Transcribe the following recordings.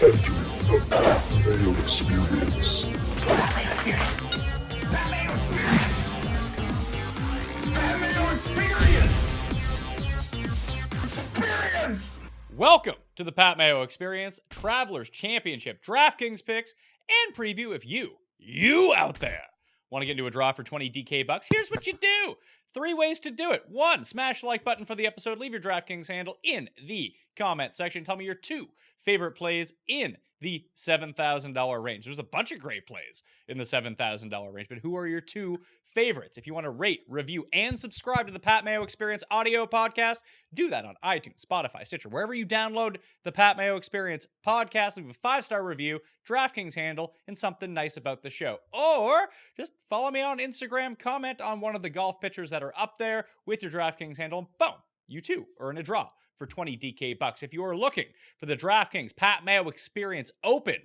Entering the Mayo Experience. Mayo Experience. Mayo Experience. Mayo Experience. Experience. Welcome to the Pat Mayo Experience, Travelers Championship DraftKings picks, and preview if you out there, want to get into a draw for 20 DK bucks. Here's what you do. 3 ways to do it. 1, smash the like button for the episode. Leave your DraftKings handle in the comment section. Tell me your 2 favorite plays in the $7,000 range. There's a bunch of great plays in the $7,000 range, but who are your 2 favorites? If you want to rate, review, and subscribe to the Pat Mayo Experience audio podcast, do that on iTunes, Spotify, Stitcher, wherever you download the Pat Mayo Experience podcast. Leave a 5-star review, DraftKings handle, and something nice about the show. Or just follow me on Instagram, comment on one of the golf pictures that are up there with your DraftKings handle, and boom, you too are in a draw for 20 DK bucks. If you are looking for the DraftKings Pat Mayo Experience Open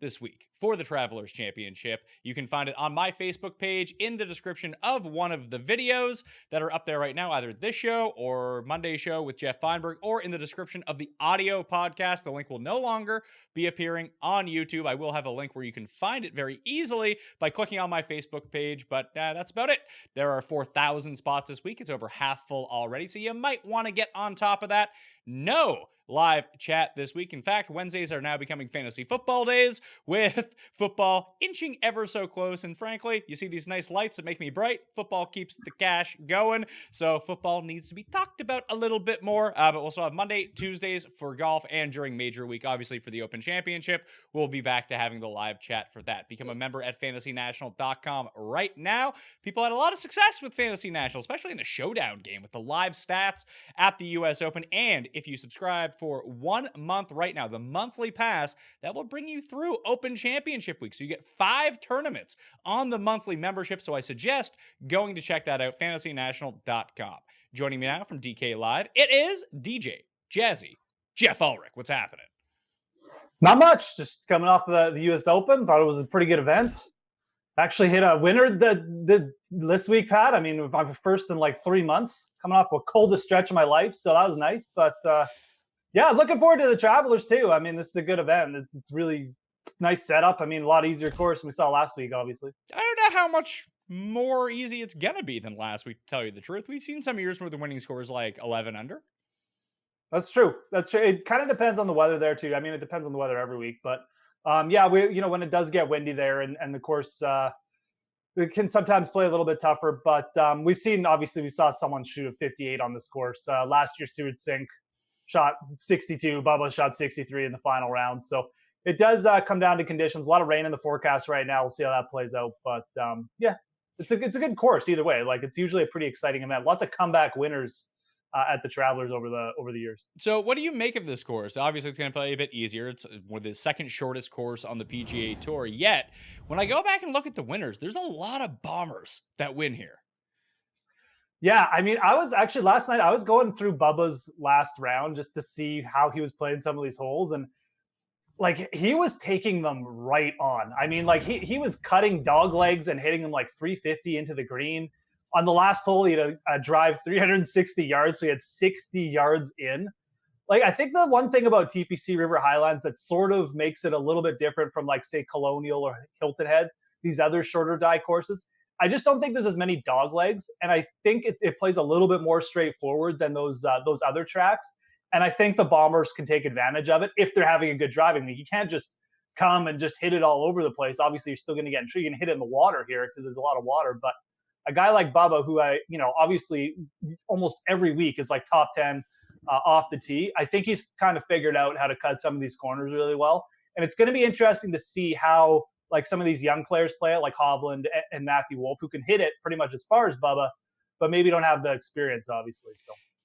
this week for the Travelers Championship, you can find it on my Facebook page in the description of one of the videos that are up there right now, either this show or Monday's show with Jeff Feinberg, or in the description of the audio podcast. The link will no longer be appearing on YouTube. I will have a link where you can find it very easily by clicking on my Facebook page, but that's about it. There are 4,000 spots this week. It's over half full already, so you might want to get on top of that. No live chat this week. In fact, Wednesdays are now becoming fantasy football days, with football inching ever so close. And frankly, you see these nice lights that make me bright. Football keeps the cash going, so football needs to be talked about a little bit more. But we'll still have Monday, Tuesdays for golf, and during Major Week, obviously for the Open Championship, we'll be back to having the live chat for that. Become a member at fantasynational.com right now. People had a lot of success with Fantasy National, especially in the showdown game with the live stats at the US Open. And if you subscribe for 1 month right now, the monthly pass, that will bring you through Open Championship Week. So you get 5 tournaments on the monthly membership. So I suggest going to check that out, fantasynational.com. Joining me now from DK Live, it is DJ Jazzy Geoff Ulrich. What's happening? Not much. Just coming off the US Open. Thought it was a pretty good event. Actually hit a winner this week, Pat. I mean, I'm first in like 3 months, coming off the coldest stretch of my life. So that was nice. But yeah, looking forward to the Travelers too. I mean, this is a good event. It's really nice setup. I mean, a lot easier course than we saw last week, obviously. I don't know how much more easy it's going to be than last week, to tell you the truth. We've seen some years where the winning score is like 11 under. That's true. That's true. It kind of depends on the weather there too. I mean, it depends on the weather every week, but yeah, when it does get windy there and the course, it can sometimes play a little bit tougher, but we saw someone shoot a 58 on this course. Last year, Stuart Sink shot 62, Bubba shot 63 in the final round. So it does come down to conditions. A lot of rain in the forecast right now. We'll see how that plays out. But yeah, it's a good course either way. Like, it's usually a pretty exciting event. Lots of comeback winners at the Travelers over the years. So what do you make of this course? Obviously, it's going to play a bit easier. It's one of the second shortest course on the PGA Tour. Yet, when I go back and look at the winners, there's a lot of bombers that win here. Yeah, I mean, I was actually last night, I was going through Bubba's last round just to see how he was playing some of these holes. And like, he was taking them right on. I mean, like, he was cutting dog legs and hitting them like 350 into the green. On the last hole, he had a drive 360 yards, so he had 60 yards in. Like, I think the one thing about TPC River Highlands that sort of makes it a little bit different from, like, say, Colonial or Hilton Head, these other shorter die courses, I just don't think there's as many dog legs, and I think it plays a little bit more straightforward than those other tracks. And I think the bombers can take advantage of it if they're having a good driving week. You can't just come and just hit it all over the place. Obviously, you're still going to get in tree. You can hit it in the water here because there's a lot of water, but a guy like Bubba, who obviously almost every week is like top 10 off the tee. I think he's kind of figured out how to cut some of these corners really well. And it's going to be interesting to see how like some of these young players play it, like Hovland and Matthew Wolf, who can hit it pretty much as far as Bubba, but maybe don't have the experience, obviously.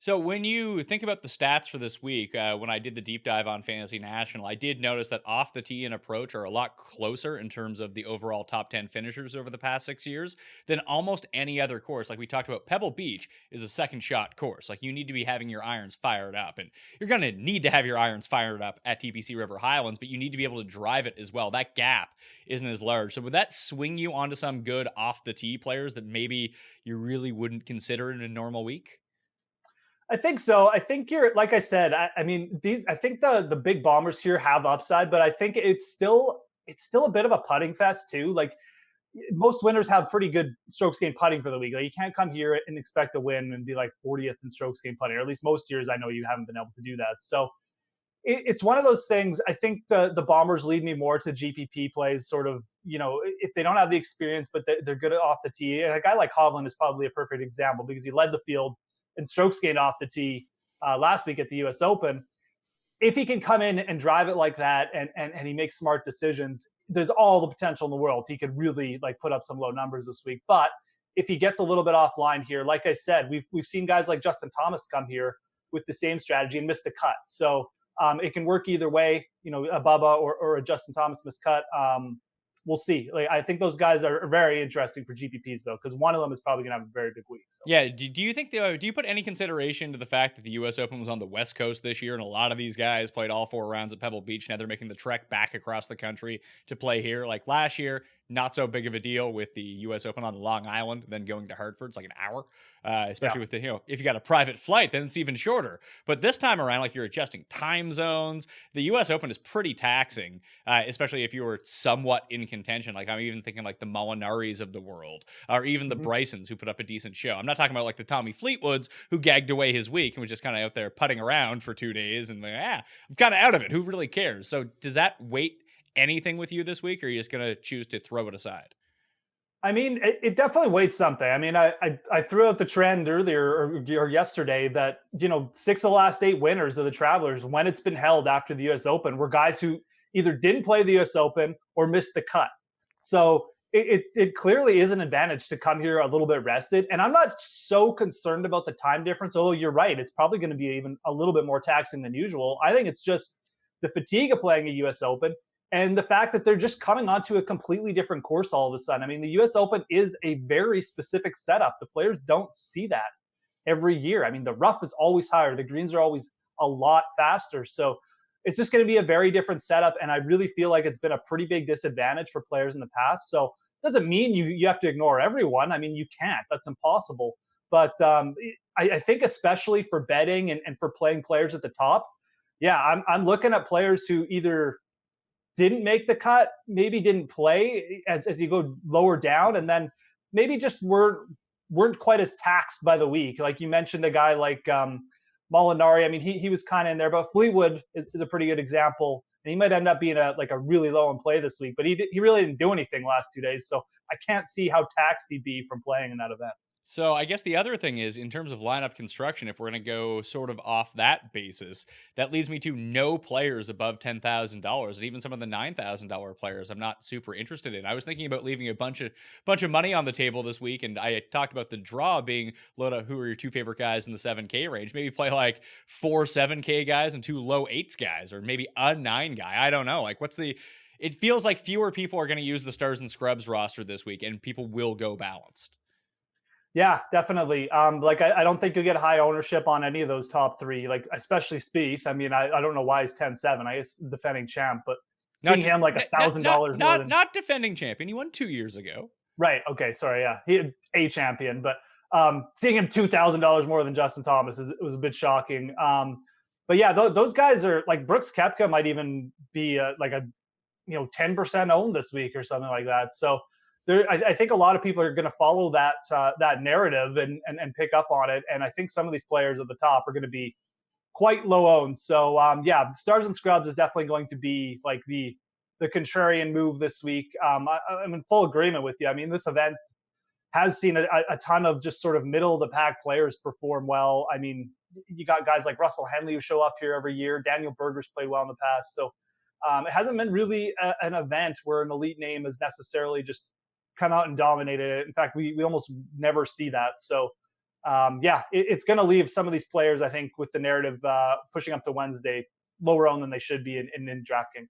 So when you think about the stats for this week, when I did the deep dive on Fantasy National, I did notice that off the tee and approach are a lot closer in terms of the overall top 10 finishers over the past 6 years than almost any other course. Like we talked about, Pebble Beach is a second shot course. Like, you need to be having your irons fired up, and you're going to need to have your irons fired up at TPC River Highlands, but you need to be able to drive it as well. That gap isn't as large. So would that swing you onto some good off the tee players that maybe you really wouldn't consider in a normal week? I think so. I think you're like I said. I mean, I think the big bombers here have upside, but I think it's still a bit of a putting fest too. Like most winners have pretty good strokes gained putting for the week. Like you can't come here and expect to win and be like 40th in strokes gained putting, or at least most years I know you haven't been able to do that. So it's one of those things. I think the bombers lead me more to GPP plays, sort of, if they don't have the experience, but they're good off the tee. And a guy like Hovland is probably a perfect example because he led the field in strokes gained off the tee last week at the US Open. If he can come in and drive it like that and he makes smart decisions, there's all the potential in the world. He could really like put up some low numbers this week. But if he gets a little bit offline here, like I said, we've seen guys like Justin Thomas come here with the same strategy and miss the cut. So it can work either way, a Bubba or a Justin Thomas miscut. We'll see. Like, I think those guys are very interesting for GPPs though, because one of them is probably going to have a very big week. So. Yeah. Do you think do you put any consideration to the fact that the U.S. Open was on the West Coast this year, and a lot of these guys played all 4 rounds at Pebble Beach? Now they're making the trek back across the country to play here. Like last year, not so big of a deal with the U.S. Open on Long Island, then going to Hartford. It's like an hour, especially with the, if you got a private flight, then it's even shorter. But this time around, like you're adjusting time zones. The U.S. Open is pretty taxing, especially if you were somewhat in contention. Like I'm even thinking like the Molinaris of the world, or even the Brysons who put up a decent show. I'm not talking about like the Tommy Fleetwoods who gagged away his week and was just kind of out there putting around for 2 days and like, I'm kind of out of it. Who really cares? So does that weight anything with you this week, or are you just going to choose to throw it aside? I mean, it definitely weights something. I mean, I threw out the trend earlier or yesterday that, 6 of the last 8 winners of the Travelers, when it's been held after the US Open, were guys who either didn't play the US Open or missed the cut. So it clearly is an advantage to come here a little bit rested. And I'm not so concerned about the time difference, although you're right. It's probably going to be even a little bit more taxing than usual. I think it's just the fatigue of playing a US Open and the fact that they're just coming onto a completely different course all of a sudden. I mean, the US Open is a very specific setup. The players don't see that every year. I mean, the rough is always higher. The greens are always a lot faster. So it's just going to be a very different setup. And I really feel like it's been a pretty big disadvantage for players in the past. So it doesn't mean you have to ignore everyone. I mean, you can't. That's impossible. But I think especially for betting and for playing players at the top, I'm looking at players who either didn't make the cut, maybe didn't play as you go lower down, and then maybe just weren't quite as taxed by the week. Like you mentioned a guy like Molinari. I mean, he was kind of in there, but Fleetwood is a pretty good example. And he might end up being a really low in play this week, but he really didn't do anything last 2 days. So I can't see how taxed he'd be from playing in that event. So I guess the other thing is, in terms of lineup construction, if we're going to go sort of off that basis, that leads me to no players above $10,000, and even some of the $9,000 players I'm not super interested in. I was thinking about leaving a bunch of money on the table this week, and I talked about the draw being Loda, who are your 2 favorite guys in the 7K range. Maybe play like 4 7K guys and 2 low 8s guys, or maybe a 9 guy. I don't know. Like, it feels like fewer people are going to use the Stars and Scrubs roster this week, and people will go balanced. Yeah, definitely. I don't think you'll get high ownership on any of those top 3, like especially Spieth. I mean, I don't know why he's 10-7. I guess defending champ, but seeing him like $1,000 more than not defending champion. He won 2 years ago. Right. Okay. Sorry. Yeah, he had a champion, but seeing him $2,000 more than Justin Thomas was a bit shocking. But yeah, those guys are like Brooks Koepka might even be 10% owned this week or something like that. So. I think a lot of people are going to follow that narrative and pick up on it. And I think some of these players at the top are going to be quite low owned. So Stars and Scrubs is definitely going to be like the contrarian move this week. I'm in full agreement with you. I mean, this event has seen a ton of just sort of middle of the pack players perform well. I mean, you got guys like Russell Henley who show up here every year. Daniel Berger's played well in the past. So it hasn't been really an event where an elite name is necessarily just come out and dominated it. In fact, we almost never see that. So it's going to leave some of these players, I think, with the narrative pushing up to Wednesday lower owned than they should be in DraftKings.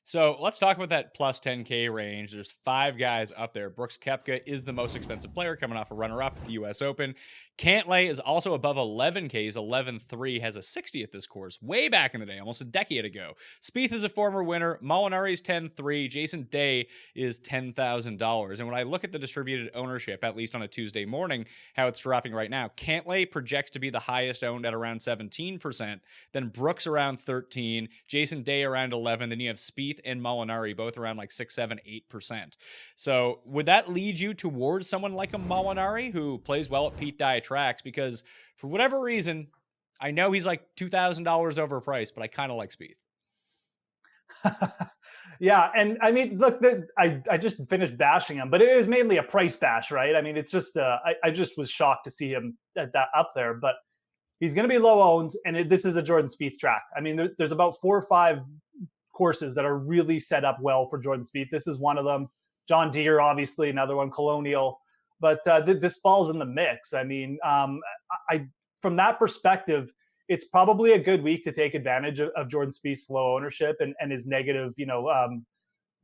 So let's talk about that plus 10K range. There's 5 guys up there. Brooks Koepka is the most expensive player, coming off a runner-up at the U.S. Open. Cantlay is also above 11K. He's 11.3, has a 60 at this course, way back in the day, almost a decade ago. Spieth is a former winner. Molinari's 10.3. Jason Day is $10,000. And when I look at the distributed ownership, at least on a Tuesday morning, how it's dropping right now, Cantlay projects to be the highest owned at around 17%. Then Brooks around 13, Jason Day around 11. Then you have Spieth and Molinari both around like 6, 7, 8%. So would that lead you towards someone like a Molinari who plays well at Pete Dye tracks? Because for whatever reason, I know he's like $2,000 overpriced, but I kind of like Spieth. Yeah, and I mean, look, I just finished bashing him, but it was mainly a price bash, right? I mean, it's just I just was shocked to see him at that up there, but he's going to be low owned, and this is a Jordan Spieth track. I mean, there's about 4 or 5 courses that are really set up well for Jordan Spieth. This is one of them. John Deere, obviously, another one, Colonial. But this falls in the mix. I mean, from that perspective, it's probably a good week to take advantage of Jordan Spieth's low ownership and his negative,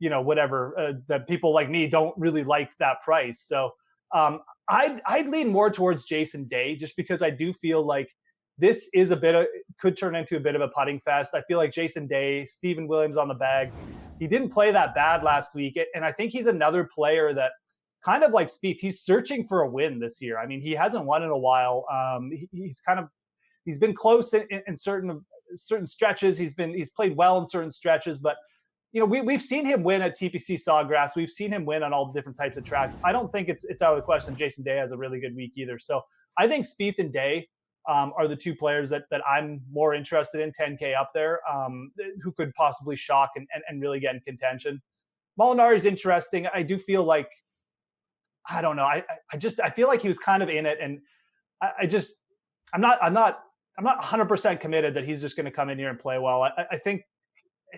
whatever, that people like me don't really like that price. So I'd lean more towards Jason Day, just because I do feel like this is could turn into a bit of a putting fest. I feel like Jason Day, Stephen Williams on the bag. He didn't play that bad last week. And I think he's another player that kind of like Spieth, he's searching for a win this year. I mean, he hasn't won in a while. He's been close in certain stretches. He's played well in certain stretches, but we've seen him win at TPC Sawgrass. We've seen him win on all the different types of tracks. I don't think it's out of the question Jason Day has a really good week either. So I think Spieth and Day are the 2 players that I'm more interested in 10K up there, who could possibly shock and really get in contention. Molinari is interesting. I do feel like, I don't know. I feel like he was kind of in it, and I'm not 100% committed that he's just going to come in here and play well. I think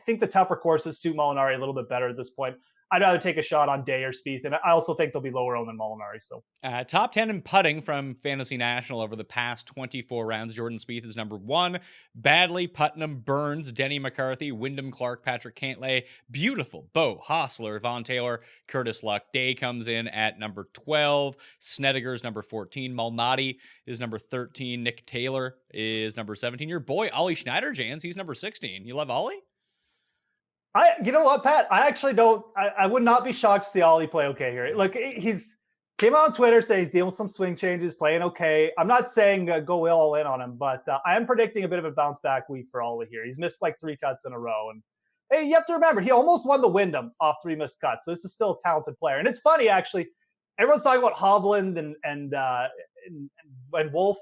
the tougher courses suit Molinari a little bit better at this point. I'd rather take a shot on Day or Spieth, and I also think they'll be lower owned than Molinari. So, top 10 in putting from Fantasy National over the past 24 rounds. Jordan Spieth is number 1. Badley, Putnam, Burns, Denny McCarthy, Wyndham Clark, Patrick Cantlay, Beautiful, Bo, Hostler, Vaughn Taylor, Curtis Luck. Day comes in at number 12. Snedeker's number 14. Malnati is number 13. Nick Taylor is number 17. Your boy, Ollie Schneider, Jans, he's number 16. You love Ollie? You know what, Pat? I actually don't. I would not be shocked to see Ollie play okay here. Look, he's came out on Twitter saying he's dealing with some swing changes, playing okay. I'm not saying go all in on him, but I am predicting a bit of a bounce back week for Ollie here. He's missed like 3 cuts in a row, and hey, you have to remember he almost won the Wyndham off 3 missed cuts. So this is still a talented player, and it's funny actually. Everyone's talking about Hovland and Wolf.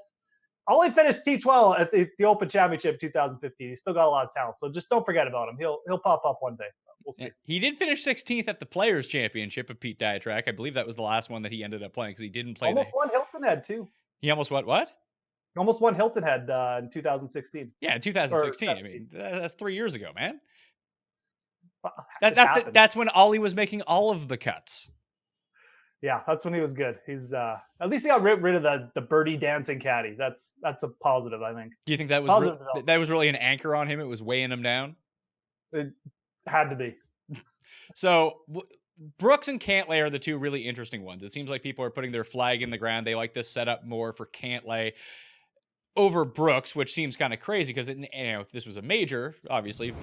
Ollie finished T12 at the Open Championship 2015. He's still got a lot of talent, so just don't forget about him. He'll pop up one day. We'll see. He did finish 16th at the Players Championship at Pete Dye track. I believe that was the last one that he ended up playing because he didn't play. Almost won Hilton Head too. He almost what? He almost won Hilton Head in 2016. Yeah, in 2016. I mean, that's 3 years ago, man. That's when Ollie was making all of the cuts. Yeah, that's when he was good. He's at least he got rid of the birdie dancing caddy. That's a positive, I think. Do you think that was really an anchor on him? It was weighing him down. It had to be. So Brooks and Cantlay are the 2 really interesting ones. It seems like people are putting their flag in the ground. They like this setup more for Cantlay over Brooks, which seems kind of crazy because if this was a major, obviously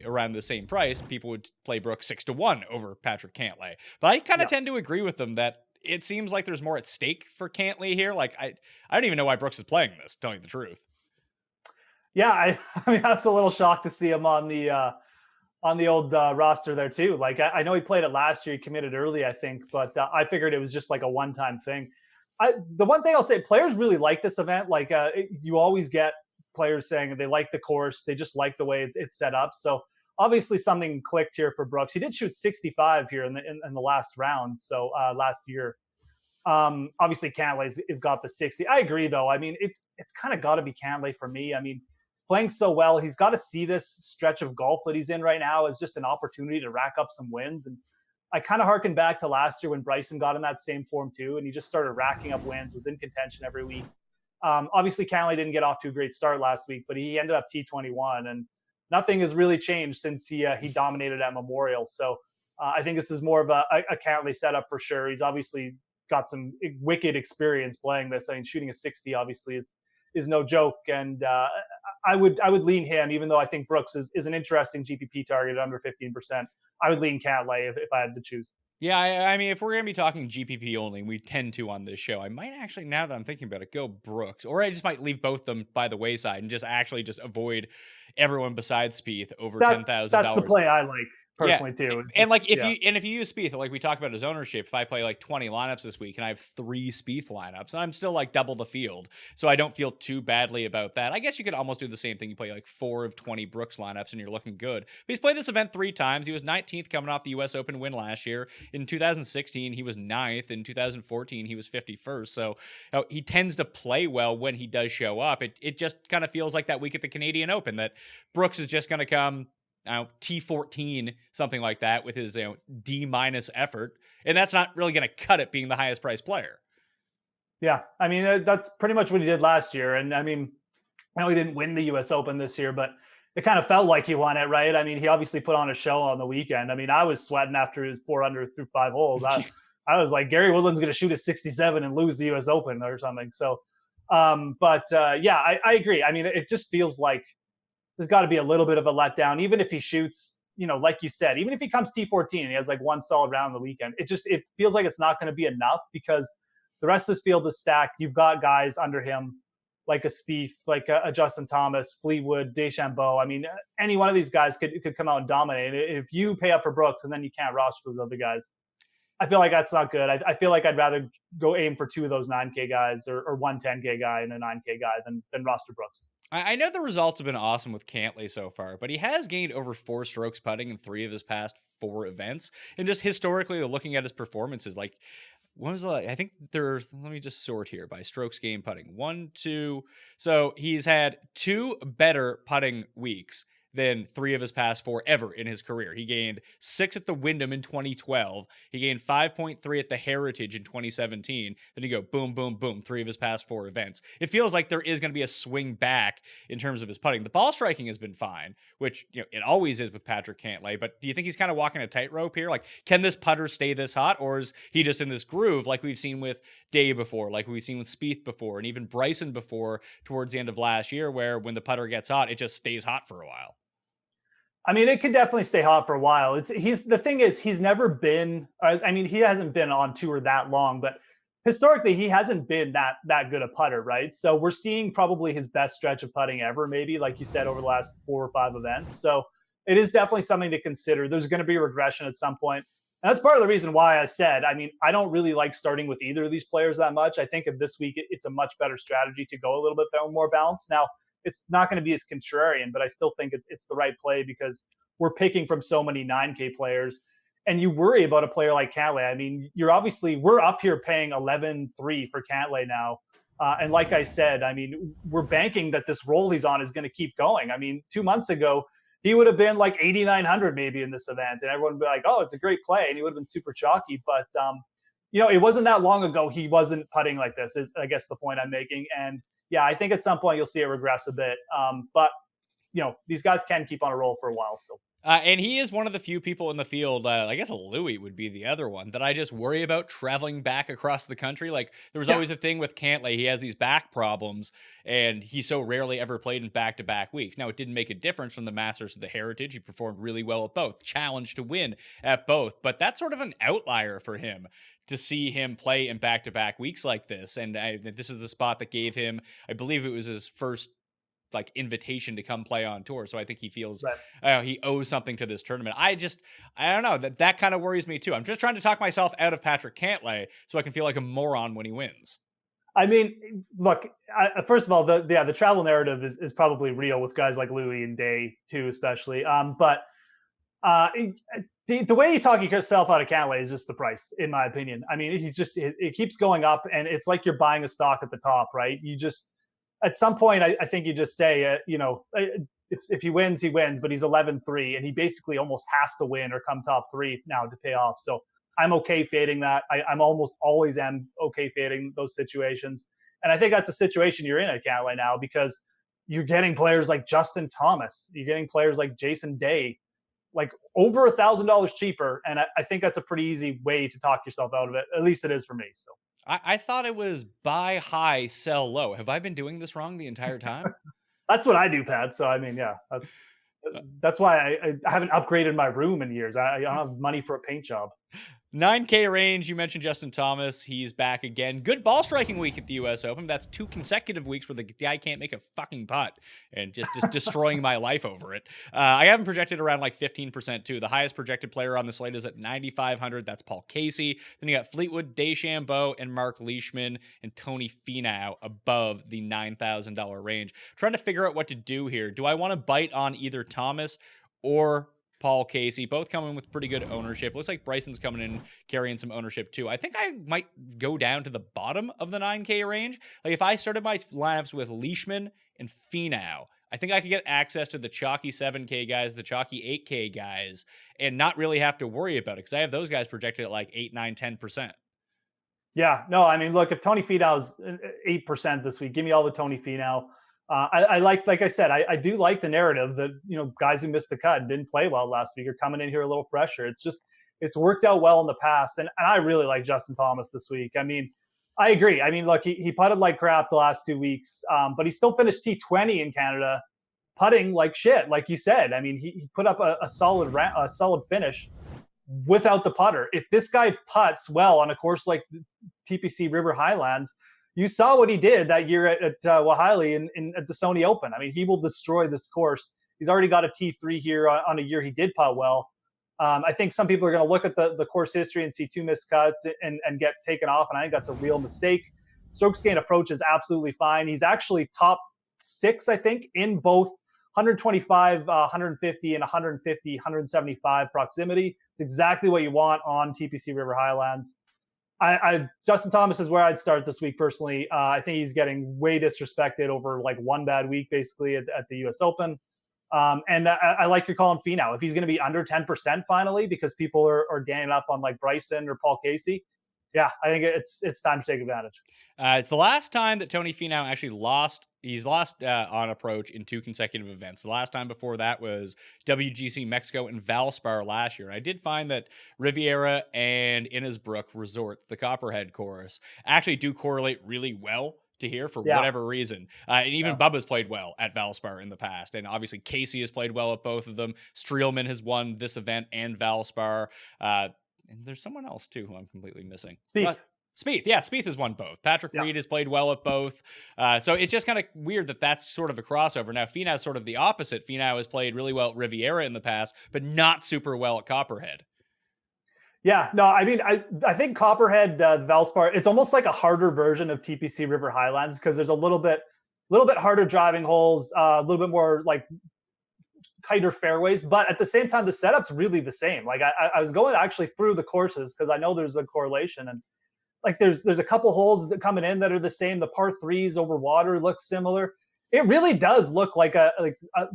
around the same price, people would play Brooks 6-1 over Patrick Cantlay. But I kind of tend to agree with them that it seems like there's more at stake for Cantlay here. Like I don't even know why Brooks is playing this, telling you the truth. Yeah, I mean I was a little shocked to see him on the old roster there too. Like I know he played it last year. He committed early, I think, but I figured it was just like a one-time thing. The one thing I'll say, players really like this event. Like you always get players saying they like the course. They just like the way it's set up. So obviously something clicked here for Brooks. He did shoot 65 here in the last round. So last year, obviously Cantlay's got the 60. I agree though. I mean, it's kind of got to be Cantlay for me. I mean, he's playing so well. He's got to see this stretch of golf that he's in right now as just an opportunity to rack up some wins. And I kind of harken back to last year when Bryson got in that same form too, and he just started racking up wins, was in contention every week. Obviously, Cantlay didn't get off to a great start last week, but he ended up T21. And nothing has really changed since he dominated at Memorial. So I think this is more of a Cantlay setup for sure. He's obviously got some wicked experience playing this. I mean, shooting a 60 obviously is no joke, and I would lean him, even though I think Brooks is an interesting GPP target at under 15%. I would lean Cantlay if I had to choose. Yeah, I mean, if we're going to be talking GPP only, we tend to on this show, I might actually, now that I'm thinking about it, go Brooks. Or I just might leave both them by the wayside and just avoid everyone besides Spieth over $10,000. That's the play I like personally too. And like if you use Spieth, like we talked about his ownership, if I play like 20 lineups this week and I have 3 Spieth lineups, I'm still like double the field. So I don't feel too badly about that. I guess you could almost do the same thing. You play like 4 of 20 Brooks lineups and you're looking good. But he's played this event 3 times. He was 19th coming off the US Open win last year. In 2016, he was 9th. In 2014, he was 51st. So he tends to play well when he does show up. It just kind of feels like that week at the Canadian Open that Brooks is just going to come T14, something like that, with his D- effort, and that's not really going to cut it being the highest priced player. Yeah, I mean that's pretty much what he did last year, and I mean, I know he didn't win the U.S. Open this year, but it kind of felt like he won it, right? I mean, he obviously put on a show on the weekend. I mean, I was sweating after his 4 under through 5 holes. I was like, Gary Woodland's going to shoot a 67 and lose the U.S. Open or something. So, yeah, I agree. I mean, it just feels like there's got to be a little bit of a letdown, even if he shoots, like you said, even if he comes T14 and he has like 1 solid round on the weekend, it feels like it's not going to be enough because the rest of this field is stacked. You've got guys under him like a Spieth, like a Justin Thomas, Fleetwood, DeChambeau. I mean, any one of these guys could come out and dominate. If you pay up for Brooks and then you can't roster those other guys, I feel like that's not good. I feel like I'd rather go aim for 2 of those 9K guys or one 10K guy and a 9K guy than roster Brooks. I know the results have been awesome with Cantlay so far, but he has gained over 4 strokes putting in 3 of his past 4 events. And just historically looking at his performances, like when was I think let me just sort here by strokes gained putting. 1, 2. So he's had 2 better putting weeks than 3 of his past 4 ever in his career. He gained 6 at the Wyndham in 2012. He gained 5.3 at the Heritage in 2017. Then you go boom, boom, boom, 3 of his past 4 events. It feels like there is going to be a swing back in terms of his putting. The ball striking has been fine, which it always is with Patrick Cantlay. But do you think he's kind of walking a tightrope here? Like, can this putter stay this hot, or is he just in this groove like we've seen with Day before, like we've seen with Spieth before, and even Bryson before towards the end of last year, where when the putter gets hot, it just stays hot for a while? I mean, it could definitely stay hot for a while. The thing is, he's never been. I mean, he hasn't been on tour that long, but historically, he hasn't been that good a putter, right? So we're seeing probably his best stretch of putting ever, maybe like you said, over the last 4 or 5 events. So it is definitely something to consider. There's going to be regression at some point, and that's part of the reason why I said, I mean, I don't really like starting with either of these players that much. I think of this week, it's a much better strategy to go a little bit more balanced. Now, it's not going to be as contrarian, but I still think it's the right play because we're picking from so many 9K players. And you worry about a player like Cantlay. I mean, we're up here paying 11.3 for Cantlay now. And like I said, I mean, we're banking that this roll he's on is going to keep going. I mean, 2 months ago, he would have been like 8,900 maybe in this event. And everyone would be like, oh, it's a great play. And he would have been super chalky. But, it wasn't that long ago he wasn't putting like this, is I guess the point I'm making. And yeah, I think at some point you'll see it regress a bit. But, these guys can keep on a roll for a while still. And he is one of the few people in the field, I guess Louis would be the other one, that I just worry about traveling back across the country. Like, there was always a thing with Cantlay. He has these back problems, and he so rarely ever played in back-to-back weeks. Now, it didn't make a difference from the Masters to the Heritage. He performed really well at both, challenged to win at both. But that's sort of an outlier for him to see him play in back-to-back weeks like this. And this is the spot that gave him, I believe it was his first invitation to come play on tour. So I think he feels he owes something to this tournament. I don't know, that kind of worries me too. I'm just trying to talk myself out of Patrick Cantlay so I can feel like a moron when he wins. I mean, look, first of all, the travel narrative is probably real with guys like Louis and Day too, especially. But the way you talk yourself out of Cantlay is just the price, in my opinion. I mean, it keeps going up, and it's like you're buying a stock at the top, right? At some point, I think you just say, if he wins, he wins, but he's 11-3, and he basically almost has to win or come top 3 now to pay off. So I'm okay fading that. I'm almost always okay fading those situations. And I think that's a situation you're in at Cantlay now because you're getting players like Justin Thomas. You're getting players like Jason Day, like over $1,000 cheaper. And I think that's a pretty easy way to talk yourself out of it. At least it is for me. So I thought it was buy high, sell low. Have I been doing this wrong the entire time? that's what I do, Pat. So, I mean, yeah, that's why I haven't upgraded my room in years. I don't have money for a paint job. 9K range, you mentioned Justin Thomas. He's back again. Good ball striking week at the U.S. Open. That's 2 consecutive weeks where the guy can't make a fucking putt and just destroying my life over it. I have him projected around like 15% too. The highest projected player on the slate is at 9,500. That's Paul Casey. Then you got Fleetwood, DeChambeau, and Mark Leishman and Tony Finau above the $9,000 range. Trying to figure out what to do here. Do I want to bite on either Thomas or Paul Casey, both coming with pretty good ownership? Looks like Bryson's coming in carrying some ownership too. I think I might go down to the bottom of the 9K range. Like if I started my lineups with Leishman and Finau, I think I could get access to the chalky 7K guys, the chalky 8K guys, and not really have to worry about it because I have those guys projected at like 8, 9, 10%. Yeah, no, I mean, look, if Tony Finau's 8% this week, give me all the Tony Finau. I like I said, I do like the narrative that, you know, guys who missed the cut and didn't play well last week are coming in here a little fresher. It's worked out well in the past. And I really like Justin Thomas this week. I mean, I agree. I mean, look, he putted like crap the last 2 weeks, but he still finished T20 in Canada, putting like shit, like you said. I mean, he put up a solid finish without the putter. If this guy putts well on a course like TPC River Highlands, you saw what he did that year at Waihaile at the Sony Open. I mean, he will destroy this course. He's already got a T3 here on a year he did putt well. I think some people are going to look at the course history and see 2 missed cuts and get taken off, and I think that's a real mistake. Strokes gain approach is absolutely fine. He's actually top 6, I think, in both 125, 150, and 150, 175 proximity. It's exactly what you want on TPC River Highlands. Justin Thomas is where I'd start this week personally. I think he's getting way disrespected over like one bad week, basically at the U.S. Open. And I like your call on Finau. If he's going to be under 10% finally, because people are ganging up on like Bryson or Paul Casey, yeah, I think it's time to take advantage. It's the last time that Tony Finau actually lost. He's lost on approach in 2 consecutive events. The last time before that was WGC Mexico and Valspar last year. And I did find that Riviera and Innisbrook Resort, the Copperhead course, actually do correlate really well to here for whatever reason. And even Bubba's played well at Valspar in the past. And obviously Casey has played well at both of them. Streelman has won this event and Valspar. And there's someone else too who I'm completely missing. Spieth has won both. Patrick Reed has played well at both. So it's just kind of weird that that's sort of a crossover. Now, Finau's sort of the opposite. Finau has played really well at Riviera in the past, but not super well at Copperhead. Yeah, no, I mean, I think Copperhead, Valspar, it's almost like a harder version of TPC River Highlands because there's a little bit harder driving holes, a little bit more like tighter fairways, but at the same time, the setup's really the same. Like I was going actually through the courses because I know there's a correlation, and like there's a couple holes that coming in that are the same. The par 3s over water look similar. It really does look like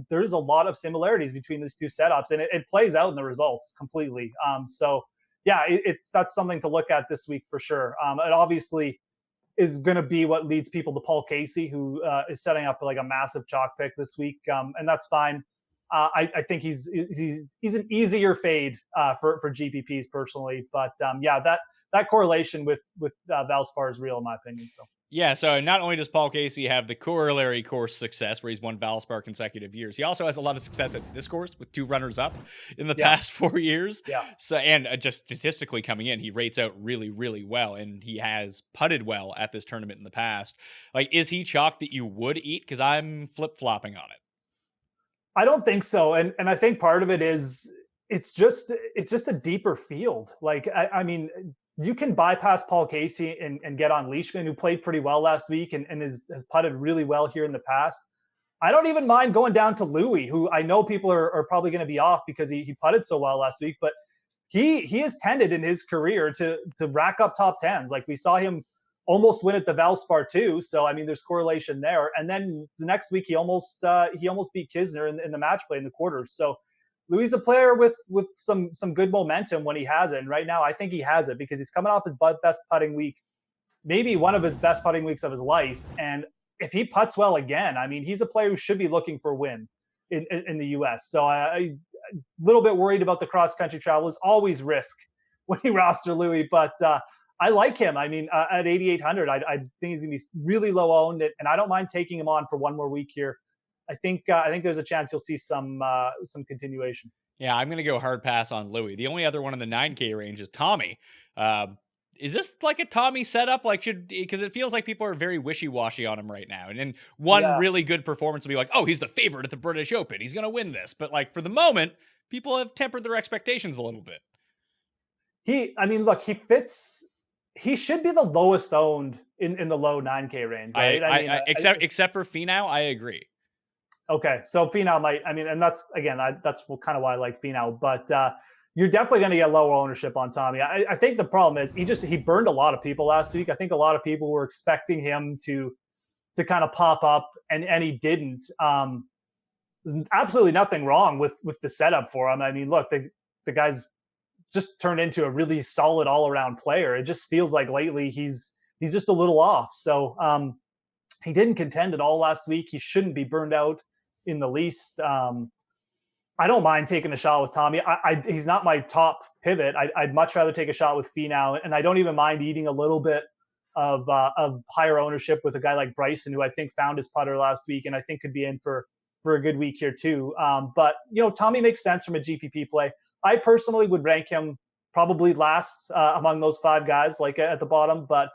there's a lot of similarities between these 2 setups, and it plays out in the results completely. So yeah, that's something to look at this week for sure. It obviously is going to be what leads people to Paul Casey, who is setting up like a massive chalk pick this week, and that's fine. I think he's an easier fade for GPPs personally, but yeah, that correlation with Valspar is real in my opinion. So yeah, so not only does Paul Casey have the corollary course success where he's won Valspar consecutive years, he also has a lot of success at this course with 2 runners-up in the past 4 years. Yeah. So and just statistically coming in, he rates out really, really well, and he has putted well at this tournament in the past. Like, is he chalk that you would eat? Because I'm flip-flopping on it. I don't think so, and I think part of it is it's just a deeper field. Like I mean, you can bypass Paul Casey and get on Leishman, who played pretty well last week and has putted really well here in the past. I don't even mind going down to Louis, who I know people are probably going to be off because he putted so well last week, but he has tended in his career to rack up top 10s. Like we saw him almost win at the Valspar too. So, I mean, there's correlation there. And then the next week, he almost beat Kisner in the match play in the quarters. So Louis is a player with some good momentum when he has it. And right now, I think he has it because he's coming off his best putting week, maybe one of his best putting weeks of his life. And if he putts well again, I mean, he's a player who should be looking for a win in the U.S. So I little bit worried about the cross-country Travelers. Always risk when you roster Louis, but I like him. I mean, at 8,800, I think he's going to be really low owned, and I don't mind taking him on for one more week here. I think there's a chance you'll see some continuation. Yeah, I'm going to go hard pass on Louis. The only other one in the 9K range is Tommy. Is this like a Tommy setup? Because it feels like people are very wishy-washy on him right now. And then one really good performance will be like, oh, he's the favorite at the British Open. He's going to win this. But like for the moment, people have tempered their expectations a little bit. Look, he fits. He should be the lowest owned in the low 9K range, right? Except for Finau, I agree. Okay, so Finau might. And that's that's kind of why I like Finau, but you're definitely going to get lower ownership on Tommy. I think the problem is he burned a lot of people last week. I think a lot of people were expecting him to kind of pop up, and he didn't. There's absolutely nothing wrong with the setup for him. I mean, look, the guy's just turned into a really solid all-around player. It just feels like lately he's just a little off. So he didn't contend at all last week. He shouldn't be burned out in the least. I don't mind taking a shot with Tommy. He's not my top pivot. I'd much rather take a shot with Finau, and I don't even mind eating a little bit of higher ownership with a guy like Bryson, who I think found his putter last week, and I think could be in for a good week here too. But Tommy makes sense from a GPP play. I personally would rank him probably last among those 5 guys, like at the bottom. But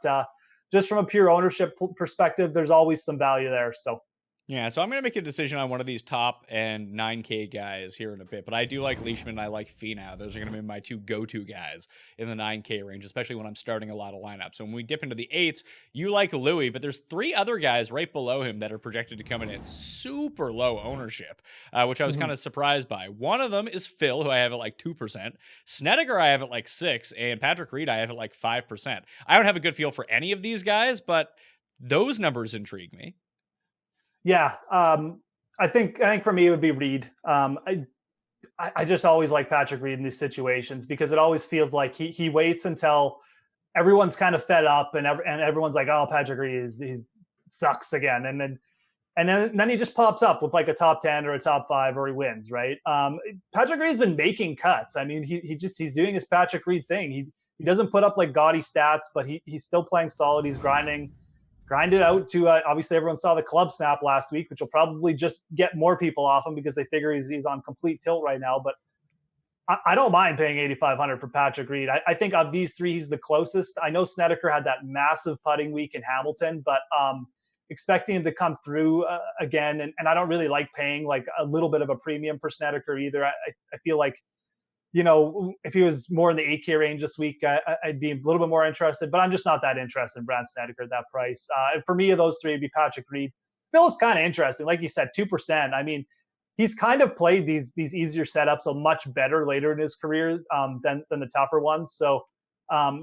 just from a pure ownership perspective, there's always some value there. So. Yeah, so I'm going to make a decision on one of these top and 9K guys here in a bit, but I do like Leishman and I like Finau. Those are going to be my 2 go-to guys in the 9K range, especially when I'm starting a lot of lineups. So when we dip into the 8s, you like Louis, but there's 3 other guys right below him that are projected to come in at super low ownership, which I was kind of surprised by. One of them is Phil, who I have at like 2%. Snedeker I have at like 6%, and Patrick Reed I have at like 5%. I don't have a good feel for any of these guys, but those numbers intrigue me. Yeah, I think for me it would be Reed. I just always like Patrick Reed in these situations because it always feels like he waits until everyone's kind of fed up and everyone's like, oh, Patrick Reed he sucks again, and then he just pops up with like a top 10 or a top 5 or he wins, right? Patrick Reed's been making cuts. I mean, he's doing his Patrick Reed thing. He doesn't put up like gaudy stats, but he's still playing solid. He's grinded out to obviously everyone saw the club snap last week, which will probably just get more people off him because they figure he's on complete tilt right now. But I don't mind paying 8,500 for Patrick Reed. I think of these 3, he's the closest. I know Snedeker had that massive putting week in Hamilton, but expecting him to come through again, and I don't really like paying like a little bit of a premium for Snedeker either. I feel like, if he was more in the 8K range this week, I'd be a little bit more interested, but I'm just not that interested in Brandt Snedeker at that price. And for me, of those 3, it'd be Patrick Reed. Phil is kind of interesting. Like you said, 2%. I mean, he's kind of played these easier setups a much better later in his career than the tougher ones. So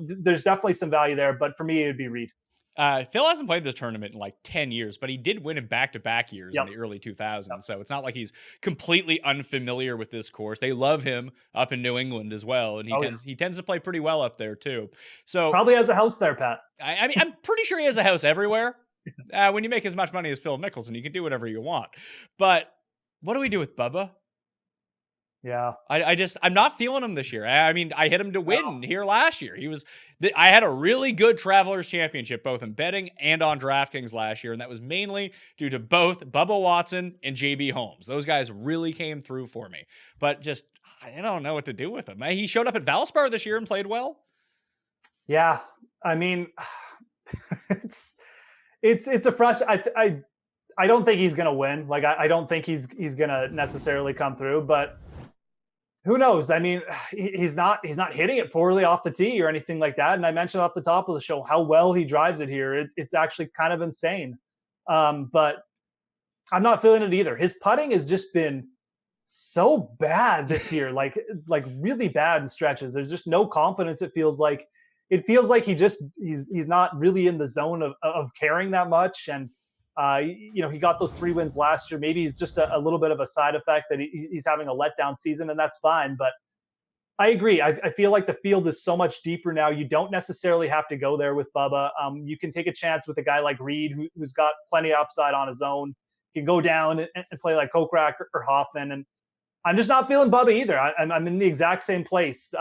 there's definitely some value there, but for me, it'd be Reed. Phil hasn't played this tournament in like 10 years, but he did win in back-to-back years in the early 2000s. So it's not like he's completely unfamiliar with this course. They love him up in New England as well, and he tends to play pretty well up there too. So probably has a house there, Pat. I mean, I'm pretty sure he has a house everywhere. When you make as much money as Phil Mickelson, you can do whatever you want. But what do we do with Bubba? Yeah, I'm not feeling him this year. I mean, I hit him to win here last year. I had a really good Travelers Championship, both in betting and on DraftKings last year. And that was mainly due to both Bubba Watson and JB Holmes. Those guys really came through for me, but I don't know what to do with him. He showed up at Valspar this year and played well. Yeah. I mean, it's a frustration. I don't think he's going to win. Like, I don't think he's going to necessarily come through, but who knows? I mean, he's not hitting it poorly off the tee or anything like that. And I mentioned off the top of the show how well he drives it here. It's actually kind of insane. But I'm not feeling it either. His putting has just been so bad this year, like really bad in stretches. There's just no confidence. It feels like he's not really in the zone of caring that much. And he got those 3 wins last year. Maybe it's just a little bit of a side effect that he's having a letdown season, and that's fine. But I agree. I feel like the field is so much deeper now. You don't necessarily have to go there with Bubba. You can take a chance with a guy like Reed, who's got plenty of upside on his own. You can go down and play like Kokrak or Hoffman. And I'm just not feeling Bubba either. I'm in the exact same place.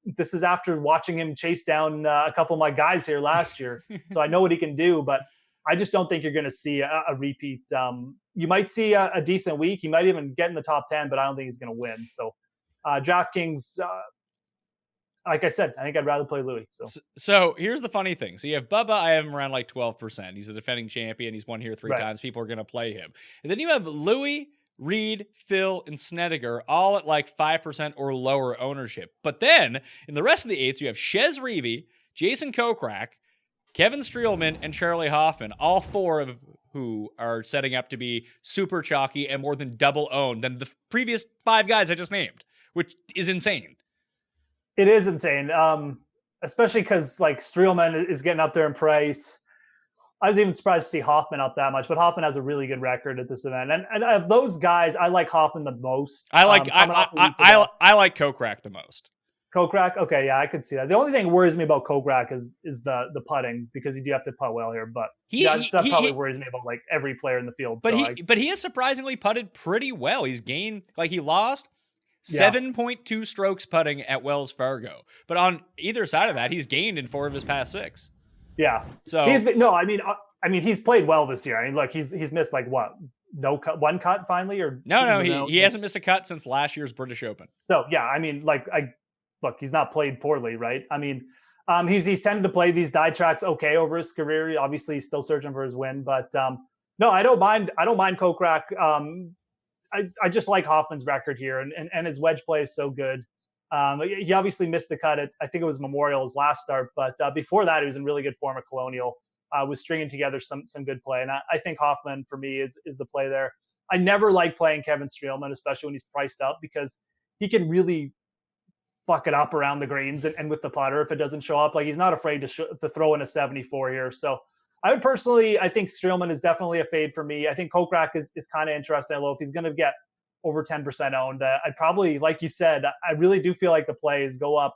This is after watching him chase down a couple of my guys here last year. So I know what he can do, but I just don't think you're going to see a repeat. You might see a decent week. He might even get in the top 10, but I don't think he's going to win. So DraftKings, like I said, I think I'd rather play Louis. So here's the funny thing. So you have Bubba. I have him around like 12%. He's a defending champion. He's won here 3 times. People are going to play him. And then you have Louis, Reed, Phil, and Snedeker all at like 5% or lower ownership. But then in the rest of the 8s, you have Shez Reavie, Jason Kokrak, Kevin Streelman, and Charlie Hoffman, all 4 of who are setting up to be super chalky and more than double owned than the previous 5 guys I just named, which is insane. It is insane, especially because like Streelman is getting up there in price. I was even surprised to see Hoffman up that much, but Hoffman has a really good record at this event. And of those guys, I like Hoffman the most. I like Kokrak the most. Kokrak, okay, yeah, I could see that. The only thing that worries me about Kokrak is the putting, because you do have to putt well here. But that probably worries me about like every player in the field. But he has surprisingly putted pretty well. He's gained, like he lost 7.2 strokes putting at Wells Fargo, but on either side of that, he's gained in 4 of his past 6. Yeah. So I mean, he's played well this year. I mean, look, he's missed like what? No cut, 1 cut finally, or no, he hasn't missed a cut since last year's British Open. So yeah, I mean, look, he's not played poorly, right? I mean, he's tended to play these die tracks okay over his career. Obviously, he's still searching for his win, but no, I don't mind Kokrak. I just like Hoffman's record here, and his wedge play is so good. He obviously missed the cut at, I think it was Memorial, his last start, but before that, he was in really good form at Colonial. Was stringing together some good play, and I think Hoffman for me is the play there. I never like playing Kevin Streelman, especially when he's priced up, because he can really fuck it up around the greens and with the putter if it doesn't show up. Like, he's not afraid to throw in a 74 here. So I think Streelman is definitely a fade for me. I think Kokrak is kind of interesting. Although if he's going to get over 10% owned, I'd probably, like you said, I really do feel like the play is go up,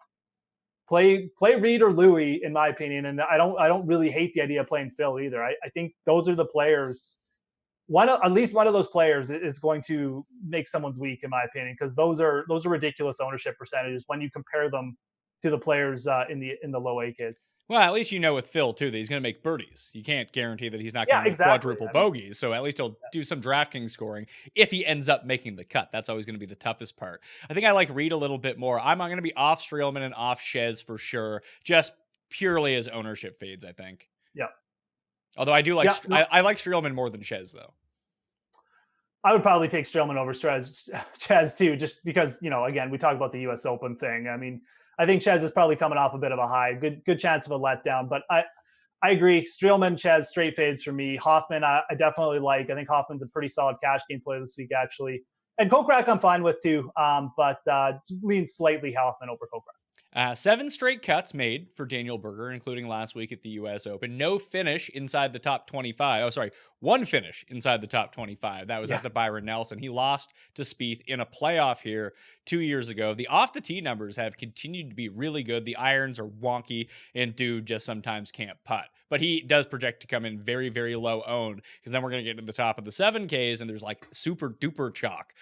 play Reed or Louis, in my opinion. And I don't really hate the idea of playing Phil either. I think those are the players. At least one of those players is going to make someone's week, in my opinion, because those are ridiculous ownership percentages when you compare them to the players in the low AKs. Well, at least you know with Phil too that he's going to make birdies. You can't guarantee that he's not going to make quadruple bogeys. So at least he'll do some DraftKings scoring if he ends up making the cut. That's always going to be the toughest part. I think I like Reed a little bit more. I'm going to be off Streelman and off Shez for sure, just purely as ownership fades, I think. Yeah. Although I do like I like Streelman more than Shez, though. I would probably take Streelman over Shez too, just because, again, we talk about the U.S. Open thing. I mean, I think Shez is probably coming off a bit of a high. Good chance of a letdown. But I agree. Streelman, Shez, straight fades for me. Hoffman, I definitely like. I think Hoffman's a pretty solid cash game play this week, actually. And Kokrak I'm fine with too, but leans slightly Hoffman over Kokrak. 7 straight cuts made for Daniel Berger, including last week at the U.S. Open. No finish inside the top 25. Oh, sorry. 1 finish inside the top 25. That was at the Byron Nelson. He lost to Spieth in a playoff here 2 years ago. The off-the-tee numbers have continued to be really good. The irons are wonky, and dude just sometimes can't putt. But he does project to come in very, very low owned, because then we're going to get to the top of the 7Ks, and there's like super duper chalk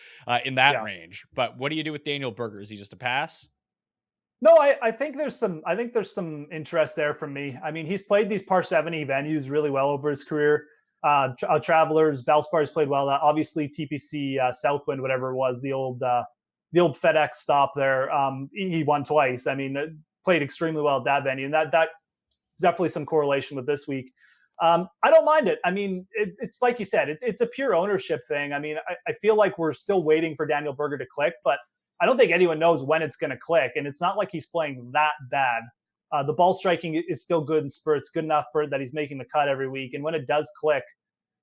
in that range. But what do you do with Daniel Berger? Is he just a pass? No, I think there's some interest there from me. I mean, he's played these par 70 venues really well over his career. Travelers, Valspar's played well. Obviously, TPC, Southwind, whatever it was, the old FedEx stop there. He won twice. I mean, played extremely well at that venue, and that's definitely some correlation with this week. I don't mind it. I mean, it's like you said, it's a pure ownership thing. I mean, I feel like we're still waiting for Daniel Berger to click, but I don't think anyone knows when it's going to click, and it's not like he's playing that bad. The ball striking is still good in spurts, good enough for that he's making the cut every week. And when it does click,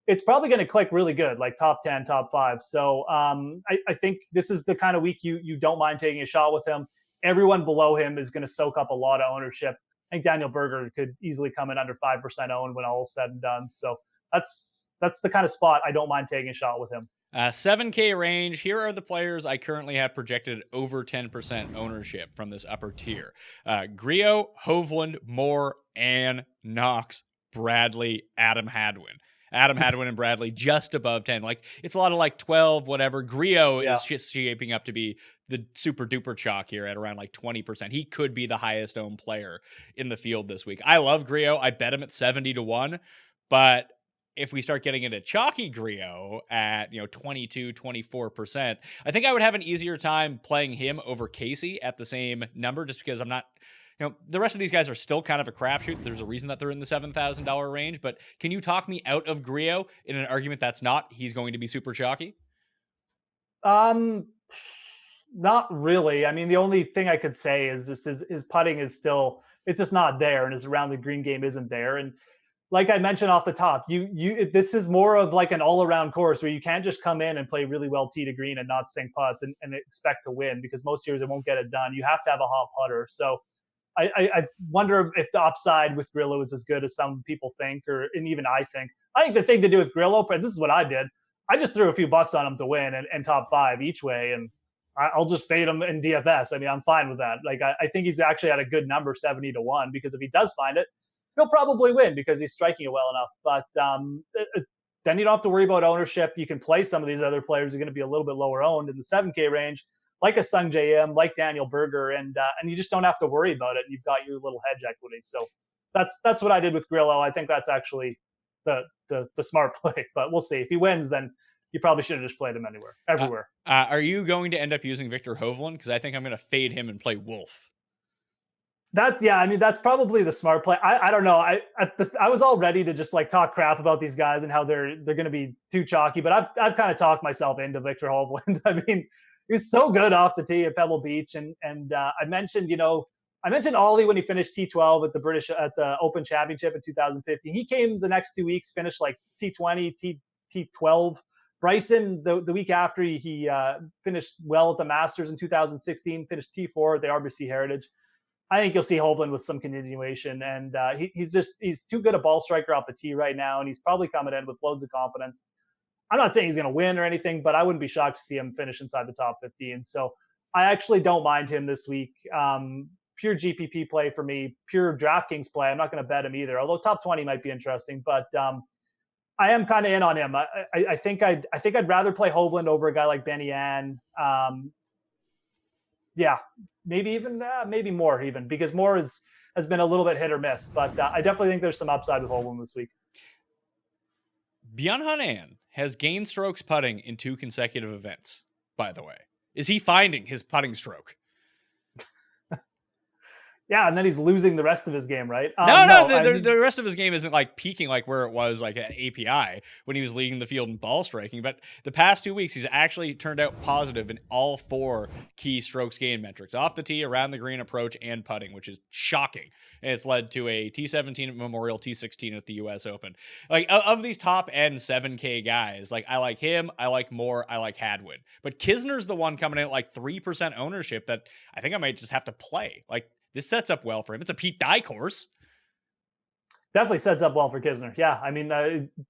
it's probably going to click really good, like top 10, top 5. So I think this is the kind of week you don't mind taking a shot with him. Everyone below him is going to soak up a lot of ownership. I think Daniel Berger could easily come in under 5% owned when all is said and done. So that's the kind of spot I don't mind taking a shot with him. 7K range. Here are the players I currently have projected at over 10% ownership from this upper tier. Griot, Hovland, Moore, Ann, Knox, Bradley, Adam Hadwin. Adam Hadwin and Bradley just above 10. Like, it's a lot of like 12, whatever. Griot is just shaping up to be the super duper chalk here at around like 20%. He could be the highest owned player in the field this week. I love Griot. I bet him at 70-1, but if we start getting into chalky Griot at, 22, 24%, I think I would have an easier time playing him over Casey at the same number, just because I'm not, the rest of these guys are still kind of a crapshoot. There's a reason that they're in the $7,000 range, but can you talk me out of Griot in an argument that's not he's going to be super chalky? Not really. I mean, the only thing I could say is this is his putting is still, it's just not there, and his around the green game isn't there. And like I mentioned off the top, this is more of like an all-around course where you can't just come in and play really well tee to green and not sink putts and expect to win, because most years it won't get it done. You have to have a hot putter. So I wonder if the upside with Grillo is as good as some people think, and even I think. I think the thing to do with Grillo, but this is what I did. I just threw a few bucks on him to win and top five each way, and I'll just fade him in DFS. I mean, I'm fine with that. Like, I think he's actually at a good number, 70-1, because if he does find it, he'll probably win because he's striking it well enough. But then you don't have to worry about ownership. You can play some of these other players who are going to be a little bit lower owned in the 7K range, like a Sung JM, like Daniel Berger, and you just don't have to worry about it. You've got your little hedge equity. So that's what I did with Grillo. I think that's actually the smart play. But we'll see. If he wins, then you probably should have just played him everywhere. Are you going to end up using Victor Hovland? Because I think I'm going to fade him and play Wolf. That's probably the smart play. I don't know. I was all ready to just like talk crap about these guys and how they're going to be too chalky, but I've kind of talked myself into Victor Hovland. I mean, he's so good off the tee at Pebble Beach, and I mentioned Ollie when he finished T12 at the Open Championship in 2015. He came the next 2 weeks, finished like T20, T12. Bryson, the week after, he finished well at the Masters in 2016, finished T4 at the RBC Heritage. I think you'll see Hovland with some continuation, and he's too good a ball striker off the tee right now, and he's probably coming in with loads of confidence. I'm not saying he's going to win or anything, but I wouldn't be shocked to see him finish inside the top 15. So I actually don't mind him this week. Pure GPP play for me, pure DraftKings play. I'm not going to bet him either, although top 20 might be interesting. But I am kind of in on him. I think I'd rather play Hovland over a guy like Benny Ann. Maybe more even, because Moore has been a little bit hit or miss. But I definitely think there's some upside with Hovland this week. Byung-Hun An has gained strokes putting in 2 consecutive events, by the way. Is he finding his putting stroke? Yeah, and then he's losing the rest of his game, right? The rest of his game isn't like peaking like where it was like at API when he was leading the field in ball striking. But the past 2 weeks, he's actually turned out positive in all 4 key strokes gain metrics: off the tee, around the green, approach, and putting, which is shocking. And it's led to a T17 at Memorial, T16 at the US Open. Like, of these top end 7K guys, like, I like him, I like Moore, I like Hadwin. But Kisner's the one coming in at like 3% ownership that I think I might just have to play. Like, this sets up well for him. It's a Pete Dye course. Definitely sets up well for Kisner. Yeah, I mean,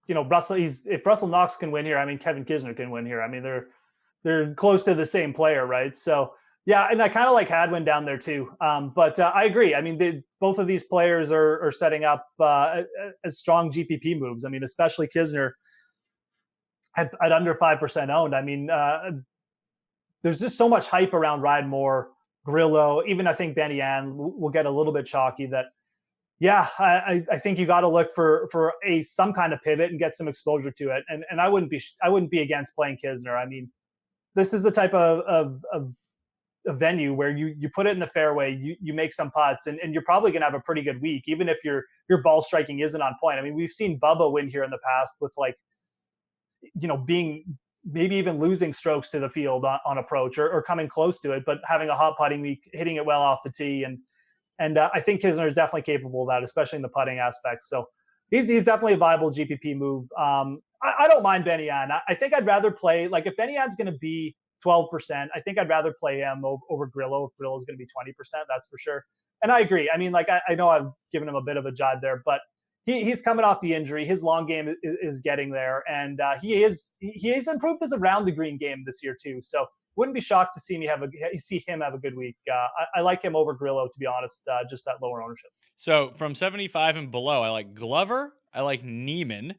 Russell. If Russell Knox can win here, I mean, Kevin Kisner can win here. I mean, they're close to the same player, right? So yeah, and I kind of like Hadwin down there too. But I agree. I mean, both of these players are setting up as strong GPP moves. I mean, especially Kisner at under 5% owned. I mean, there's just so much hype around Ryan Moore, Grillo, even I think Benny Ann will get a little bit chalky. That, yeah, I think you got to look for some kind of pivot and get some exposure to it. And I wouldn't be against playing Kisner. I mean, this is the type of a venue where you put it in the fairway, you make some putts, and you're probably going to have a pretty good week, even if your ball striking isn't on point. I mean, we've seen Bubba win here in the past with being maybe even losing strokes to the field on approach or coming close to it, but having a hot putting week, hitting it well off the tee. And I think Kisner is definitely capable of that, especially in the putting aspect. So he's definitely a viable GPP move. I don't mind Benny Ann. I think I'd rather play, like, if Benny Ann's going to be 12%, I think I'd rather play him over Grillo. If Grillo is going to be 20%, that's for sure. And I agree. I mean, like, I know I've given him a bit of a jibe there, but he's coming off the injury. His long game is getting there, and he has improved his around the green game this year too. So wouldn't be shocked to see him have a good week. I like him over Grillo, to be honest, just at lower ownership. So from 75 and below, I like Glover, I like Neiman,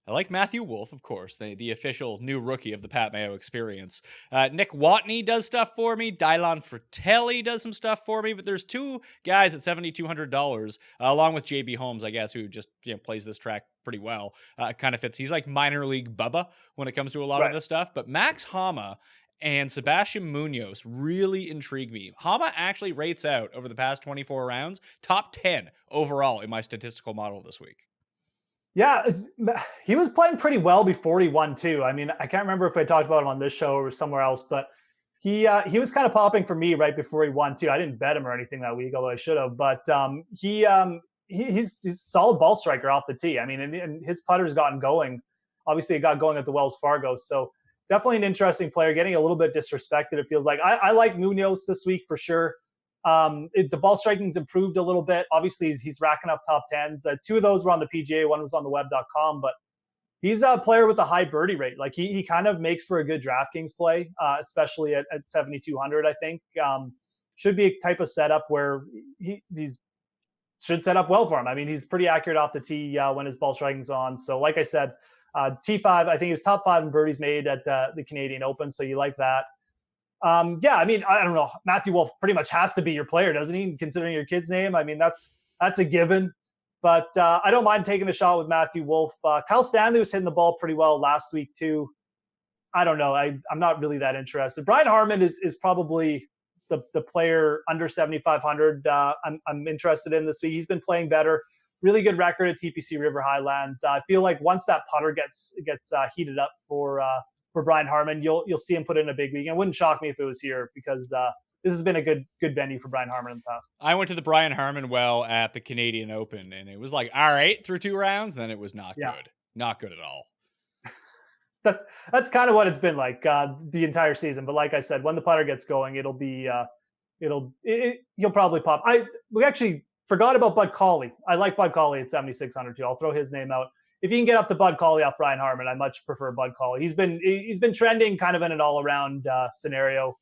I like Matthew Wolf, of course, the official new rookie of the Pat Mayo experience. Nick Watney does stuff for me. Dylan Fratelli does some stuff for me. But there's two guys at $7,200, along with JB Holmes, I guess, who just plays this track pretty well. Kind of fits. He's like minor league Bubba when it comes to a lot of this stuff. But Max Hama and Sebastian Munoz really intrigue me. Hama actually rates out over the past 24 rounds, top 10 overall in my statistical model this week. Yeah, he was playing pretty well before he won too. I mean, I can't remember if I talked about him on this show or somewhere else, but he was kind of popping for me right before he won too. I didn't bet him or anything that week, although I should have. But he's a solid ball striker off the tee. I mean, and his putter's gotten going. Obviously, it got going at the Wells Fargo, so definitely an interesting player. Getting a little bit disrespected, it feels like. I like Munoz this week for sure. The ball striking's improved a little bit. Obviously, he's racking up top tens. Two of those were on the PGA. One was on the web.com, but he's a player with a high birdie rate. Like he kind of makes for a good DraftKings play, especially at 7,200, I think. Should be a type of setup where he's should set up well for him. I mean, he's pretty accurate off the tee when his ball striking's on. So like I said, T5, I think he was top 5 in birdies made at the Canadian Open. So you like that. Yeah, I mean, I don't know. Matthew Wolf pretty much has to be your player, doesn't he? Considering your kid's name. I mean, that's a given. But I don't mind taking a shot with Matthew Wolf. Kyle Stanley was hitting the ball pretty well last week too. I don't know. I'm not really that interested. Brian Harman is probably the player under 7,500 I'm interested in this week. He's been playing better. Really good record at TPC River Highlands. I feel like once that putter gets heated up for Brian Harman, you'll see him put in a big week. It wouldn't shock me if it was here because this has been a good venue for Brian Harman in the past. I went to the Brian Harman well at the Canadian Open, and it was like, all right, through 2 rounds, then it was not good. Not good at all. That's kind of what it's been like the entire season. But like I said, when the putter gets going, it'll be he'll probably pop. We actually forgot about Bud Cauley. I like Bud Cauley at 7,600 too. I'll throw his name out. If you can get up to Bud Cauley off Brian Harman, I much prefer Bud Cauley. He's been trending kind of in an all-around scenario,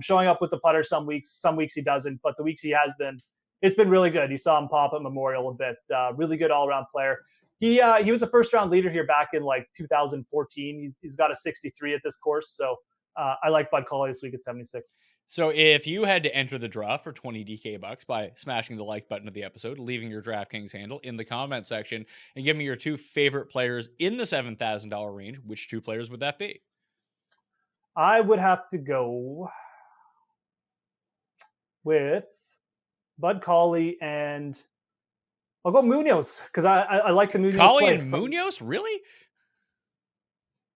showing up with the putter some weeks he doesn't, but the weeks he has been, it's been really good. You saw him pop at Memorial a bit. Really good all-around player. He was a first-round leader here back in like 2014. He's got a 63 at this course, so I like Bud Cauley this week at 76. So if you had to enter the draw for 20 DK bucks by smashing the like button of the episode, leaving your DraftKings handle in the comment section, and give me your 2 favorite players in the $7,000 range, which 2 players would that be? I would have to go with Bud Cauley and I'll go Munoz because I like the Munoz. Cauley and Munoz, really?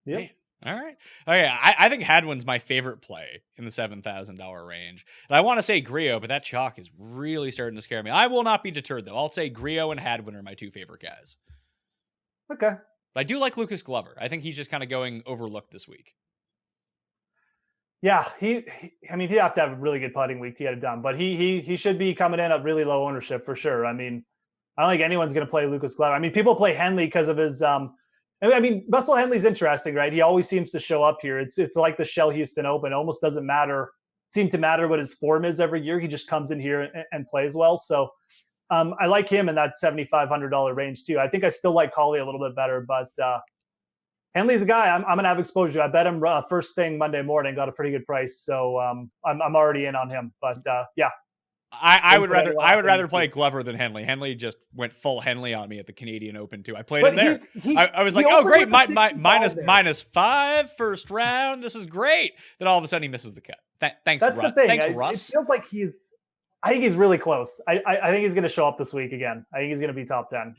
Yeah. Man. All right. Okay. I think Hadwin's my favorite play in the $7,000 range. And I want to say Griot, but that chalk is really starting to scare me. I will not be deterred, though. I'll say Griot and Hadwin are my 2 favorite guys. Okay. But I do like Lucas Glover. I think he's just kind of going overlooked this week. Yeah, he'd have to have a really good putting week to get it done. But he should be coming in at really low ownership for sure. I mean, I don't think anyone's going to play Lucas Glover. I mean, people play Henley because of his I mean, Russell Henley's interesting, right? He always seems to show up here. It's like the Shell Houston Open. It almost doesn't seem to matter what his form is every year. He just comes in here and plays well. So I like him in that $7,500 range too. I think I still like Cauley a little bit better, but Henley's a guy I'm going to have exposure to. I bet him first thing Monday morning, got a pretty good price. So I'm already in on him. But yeah. I would rather play Glover than Henley. Henley just went full Henley on me at the Canadian Open too. I played him there. I was like, oh great, minus 5 first round. This is great. Then all of a sudden he misses the cut. Thanks, That's Russ. the thing. Thanks, Russ. It feels like I think he's really close. I think he's going to show up this week again. I think he's going to be top 10.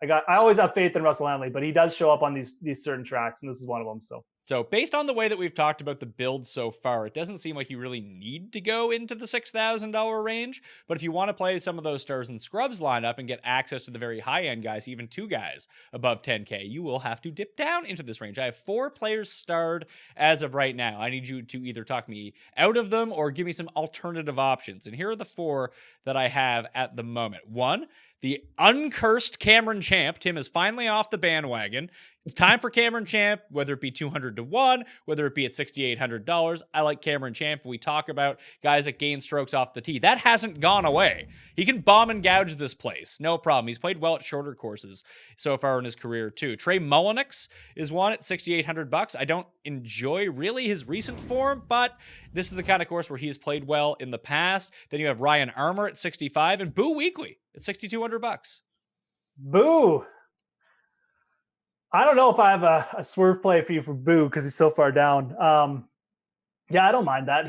I always have faith in Russell Henley, but he does show up on these certain tracks, and this is one of them. So So based on the way that we've talked about the build so far, it doesn't seem like you really need to go into the $6,000 range. But if you want to play some of those stars and scrubs lineup and get access to the very high end guys, even 2 guys above 10K, you will have to dip down into this range. I have 4 players starred as of right now. I need you to either talk me out of them or give me some alternative options. And here are the 4 that I have at the moment. 1, the uncursed Cameron Champ. Tim is finally off the bandwagon. It's time for Cameron Champ, whether it be 200 to 1, whether it be at $6,800. I like Cameron Champ. We talk about guys that gain strokes off the tee. That hasn't gone away. He can bomb and gouge this place. No problem. He's played well at shorter courses so far in his career, too. Trey Mullinix is one at $6,800. I don't enjoy really his recent form, but this is the kind of course where he's played well in the past. Then you have Ryan Armour at 65 and Boo Weekly at $6,200. Boo. I don't know if I have a swerve play for you for Boo because he's so far down. Yeah, I don't mind that.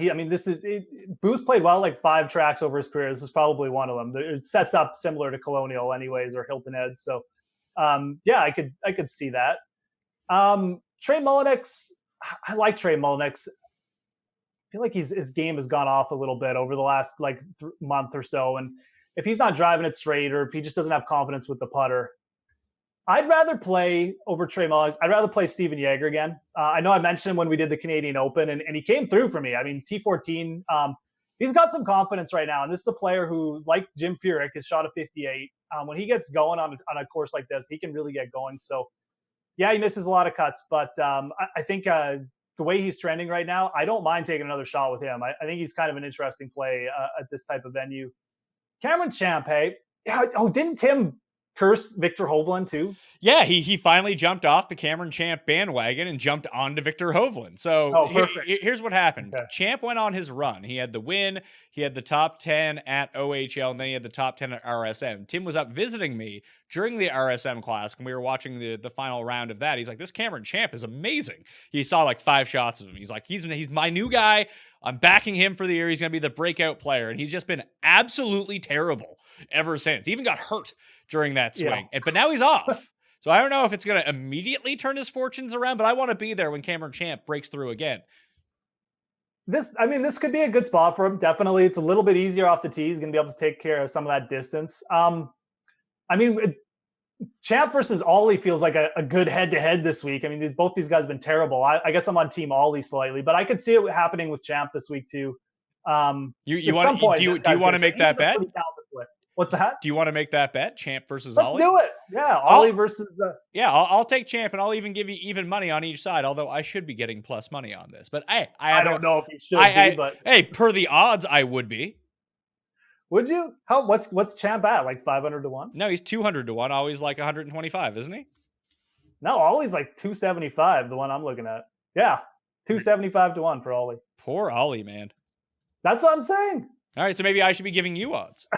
Boo's played well like 5 tracks over his career. This is probably one of them. It sets up similar to Colonial anyways, or Hilton Head. So yeah, I could see that. Trey Mullinix, I like Trey Mullinix. I feel like his game has gone off a little bit over the last month or so. And if he's not driving it straight, or if he just doesn't have confidence with the putter, I'd rather play over Trey Mullins. I'd rather play Steven Yeager again. I know I mentioned him when we did the Canadian Open, and he came through for me. I mean, T14, he's got some confidence right now. And this is a player who, like Jim Furyk, has shot a 58. When he gets going on a course like this, he can really get going. So, yeah, he misses a lot of cuts. But I think the way he's trending right now, I don't mind taking another shot with him. I think he's kind of an interesting play at this type of venue. Cameron Champ, hey. Oh, didn't Tim curse Victor Hovland too? Yeah, he finally jumped off the Cameron Champ bandwagon and jumped onto Victor Hovland. So here's what happened. Okay. Champ went on his run. He had the win. He had the top 10 at OHL, and then he had the top 10 at RSM. Tim was up visiting me during the RSM Classic, and we were watching the final round of that. He's like, this Cameron Champ is amazing. He saw like 5 shots of him. He's like, he's my new guy. I'm backing him for the year. He's going to be the breakout player. And he's just been absolutely terrible ever since. He even got hurt during that swing. Yeah. But now he's off. So I don't know if it's going to immediately turn his fortunes around, but I want to be there when Cameron Champ breaks through again. This could be a good spot for him. Definitely. It's a little bit easier off the tee. He's going to be able to take care of some of that distance. Champ versus Ollie feels like a good head-to-head this week. I mean, both these guys have been terrible. I guess I'm on Team Ollie slightly, but I could see it happening with Champ this week too. Do you want to make that bet? What's that? Do you want to make that bet? Champ versus Let's Ollie? Let's do it. Yeah, Ollie versus... I'll take Champ, and I'll even give you even money on each side, although I should be getting plus money on this. But I don't know if you should but... Hey, per the odds, I would be. Would you? What's Champ at? Like 500 to 1? No, he's 200 to 1. Ollie's like 125, isn't he? No, Ollie's like 275, the one I'm looking at. Yeah, 275 to 1 for Ollie. Poor Ollie, man. That's what I'm saying. All right, so maybe I should be giving you odds.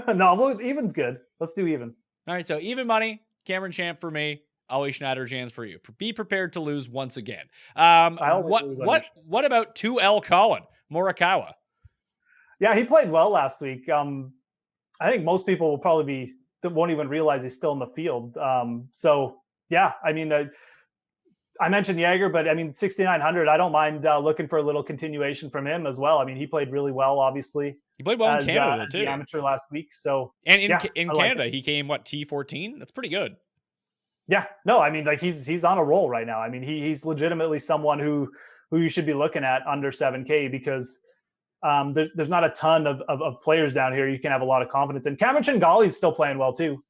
No, even's good. Let's do even. All right, so even money, Cameron Champ for me, Ollie Schneider-Jans for you. Be prepared to lose once again. What about 2L Colin Morikawa? Yeah, he played well last week. I think most people will won't even realize he's still in the field. So yeah, I mean, I mentioned Yeager, but I mean, 6,900. I don't mind looking for a little continuation from him as well. I mean, he played really well, obviously. He played well in Canada too. The amateur last week. So and in Canada, he came T14. That's pretty good. Yeah, no, I mean, like he's on a roll right now. I mean, he's legitimately someone who you should be looking at under 7K because. There's not a ton of players down here you can have a lot of confidence in. Cameron Tringali's still playing well too.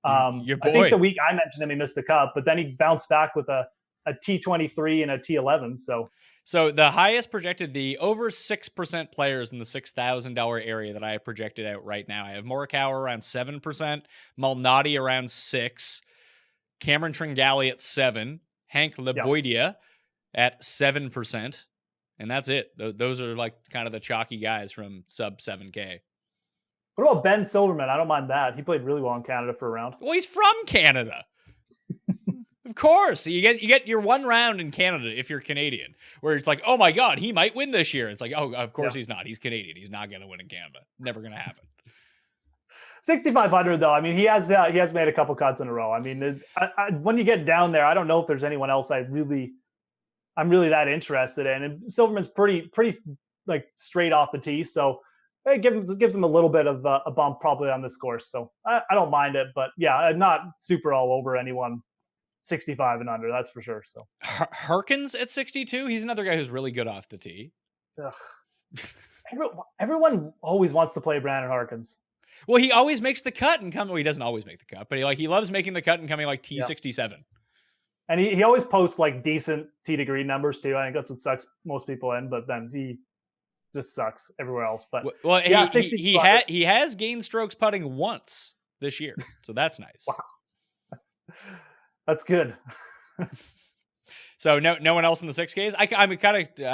Your boy. I think the week I mentioned him, he missed the cup, but then he bounced back with a T23 and a T11. So the highest projected, the over 6% players in the $6,000 area that I have projected out right now. I have Morikawa around 7%, Malnati around 6%, Cameron Tringali at 7%, Hank Leboidia at 7%. And that's it. Those are like kind of the chalky guys from sub 7K. What about Ben Silverman? I don't mind that. He played really well in Canada for a round. Well, he's from Canada. Of course. You get your one round in Canada if you're Canadian, where it's like, oh my God, he might win this year. It's like, oh, of course he's not. He's Canadian. He's not going to win in Canada. Never going to happen. 6,500 though. I mean, he has made a couple cuts in a row. I mean, when you get down there, I don't know if there's anyone else I really I'm really that interested in. And Silverman's pretty like straight off the tee, so it gives him a little bit of a bump probably on this course. So I don't mind it, but yeah, I'm not super all over anyone 65 and under, that's for sure. So Harkins at 62, he's another guy who's really good off the tee. ugh. Everyone always wants to play Brandon Harkins. Well, he always makes the cut and come. Well, he doesn't always make the cut, but he loves making the cut and coming like T67. And he always posts like decent tee to green numbers too. I think that's what sucks most people in, but then he just sucks everywhere else. But well, yeah, he has gained strokes putting once this year, so that's nice. Wow, that's good. So no one else in the 6Ks. I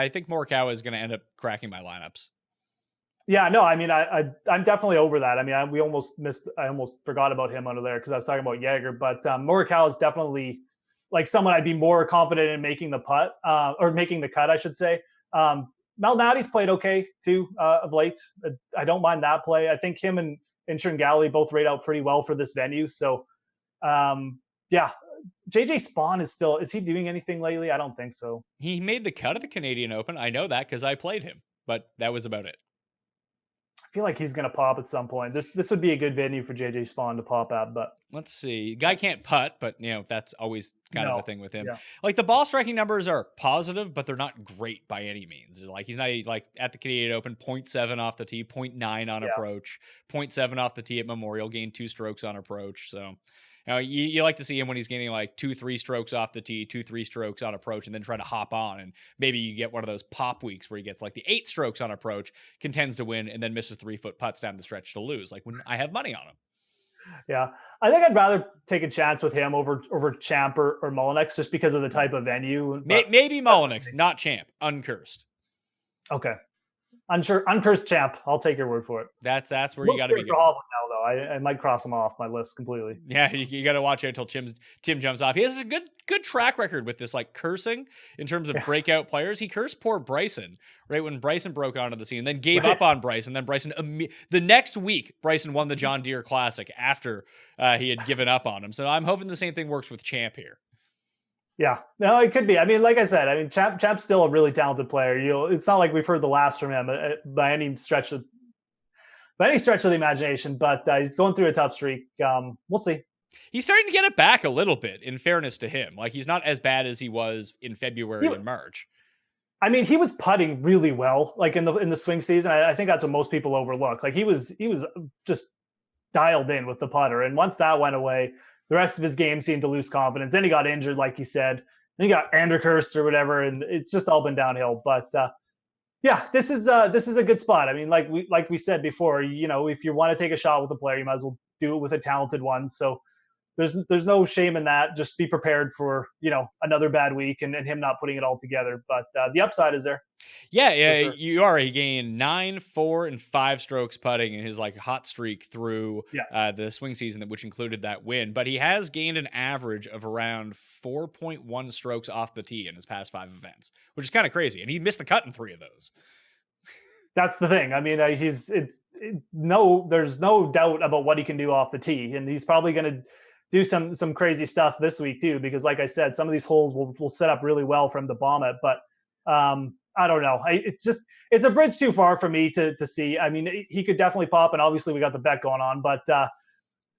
think Morikawa is going to end up cracking my lineups. Yeah, no, I mean, I'm definitely over that. I mean, I almost forgot about him under there because I was talking about Jaeger, but Morikawa is definitely like someone I'd be more confident in making the putt or making the cut, I should say. Malnati's played okay too of late. I don't mind that play. I think him and Tringali both rate out pretty well for this venue. So, yeah, JJ Spawn is he doing anything lately? I don't think so. He made the cut at the Canadian Open. I know that because I played him, but that was about it. I feel like he's going to pop at some point. This would be a good venue for JJ Spawn to pop at, but let's see. Guy can't putt, but that's always kind of a thing with him. Yeah. Like the ball striking numbers are positive, but they're not great by any means. Like he's not like at the Canadian Open, 0.7 off the tee, 0.9 on approach, 0.7 off the tee at Memorial, gained 2 strokes on approach. So you like to see him when he's getting like 2-3 strokes off the tee, 2-3 strokes on approach, and then try to hop on. And maybe you get one of those pop weeks where he gets like the 8 strokes on approach, contends to win, and then misses 3-foot putts down the stretch to lose. Like when I have money on him. Yeah, I think I'd rather take a chance with him over Champ or Mullinex just because of the type of venue. Maybe Mullinex, not Champ, uncursed. Okay. Uncursed Champ. I'll take your word for it. That's where you got to be. Now, though, I might cross him off my list completely. Yeah, you got to watch it until Tim jumps off. He has a good track record with this, like cursing in terms of breakout players. He cursed poor Bryson right when Bryson broke onto the scene, then gave up on Bryson. Then Bryson the next week, Bryson won the John Deere Classic after he had given up on him. So I'm hoping the same thing works with Champ here. Yeah, no, it could be. I mean, like I said, Champ's still a really talented player. It's not like we've heard the last from him by any stretch of the imagination. But he's going through a tough streak. We'll see. He's starting to get it back a little bit. In fairness to him, like he's not as bad as he was in February and March. I mean, he was putting really well, like in the swing season. I think that's what most people overlook. Like he was just dialed in with the putter, and once that went away, the rest of his game seemed to lose confidence. Then he got injured, like you said. Then he got Anderkurst or whatever, and it's just all been downhill. But yeah, this is a good spot. I mean, like we said before, if you want to take a shot with a player, you might as well do it with a talented one. So there's no shame in that. Just be prepared for another bad week and him not putting it all together. But the upside is there. Yeah, sure. You already gained 9, 4, and 5 strokes putting in his like hot streak through the swing season, which included that win. But he has gained an average of around 4.1 strokes off the tee in his past 5 events, which is kind of crazy. And he missed the cut in 3 of those. That's the thing. I mean, there's no doubt about what he can do off the tee, and he's probably going to do some crazy stuff this week too, because like I said, some of these holes will set up really well for him to bomb it. But I don't know. It's a bridge too far for me to see. I mean, he could definitely pop, and obviously we got the bet going on, but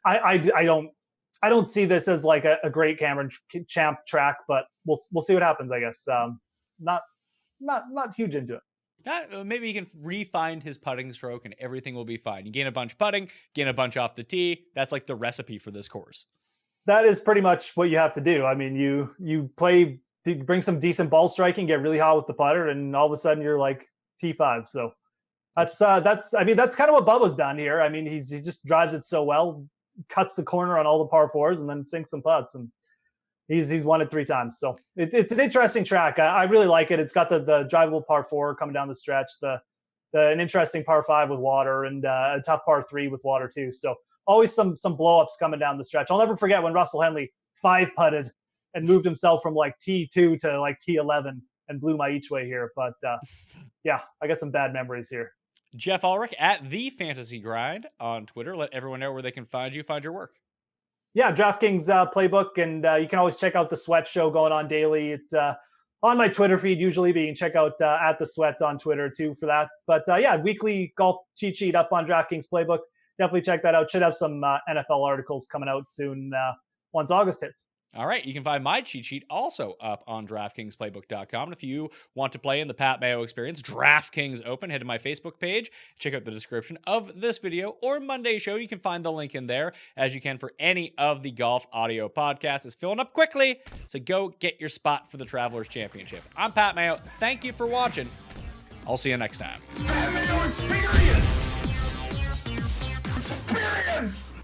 I don't see this as like a great Cameron Champ track, but we'll see what happens. I guess not huge into it. Maybe he can refine his putting stroke and everything will be fine. You gain a bunch putting, gain a bunch off the tee. That's like the recipe for this course. That is pretty much what you have to do. I mean, you bring some decent ball striking, get really hot with the putter, and all of a sudden you're like T5. So that's kind of what Bubba's done here. I mean, he just drives it so well, cuts the corner on all the par 4s, and then sinks some putts, and he's won it 3 times. So it's an interesting track. I really like it. It's got the drivable par 4 coming down the stretch, an interesting par 5 with water, and a tough par 3 with water too. So always some blow-ups coming down the stretch. I'll never forget when Russell Henley 5-putted and moved himself from like T2 to like T11 and blew my each way here. But yeah, I got some bad memories here. Geoff Ulrich at The Fantasy Grind on Twitter. Let everyone know where they can find your work. Yeah, DraftKings playbook, and you can always check out the Sweat Show going on daily. It's on my Twitter feed usually, but you can check out at the Sweat on Twitter too for that. But yeah, weekly golf cheat sheet up on DraftKings Playbook. Definitely check that out. Should have some NFL articles coming out soon once August hits. All right, you can find my cheat sheet also up on DraftKingsPlaybook.com. And if you want to play in the Pat Mayo Experience DraftKings Open, head to my Facebook page, check out the description of this video or Monday's show. You can find the link in there, as you can for any of the golf audio podcasts. It's filling up quickly, so go get your spot for the Travelers Championship. I'm Pat Mayo. Thank you for watching. I'll see you next time. Pat Mayo Experience! Experience!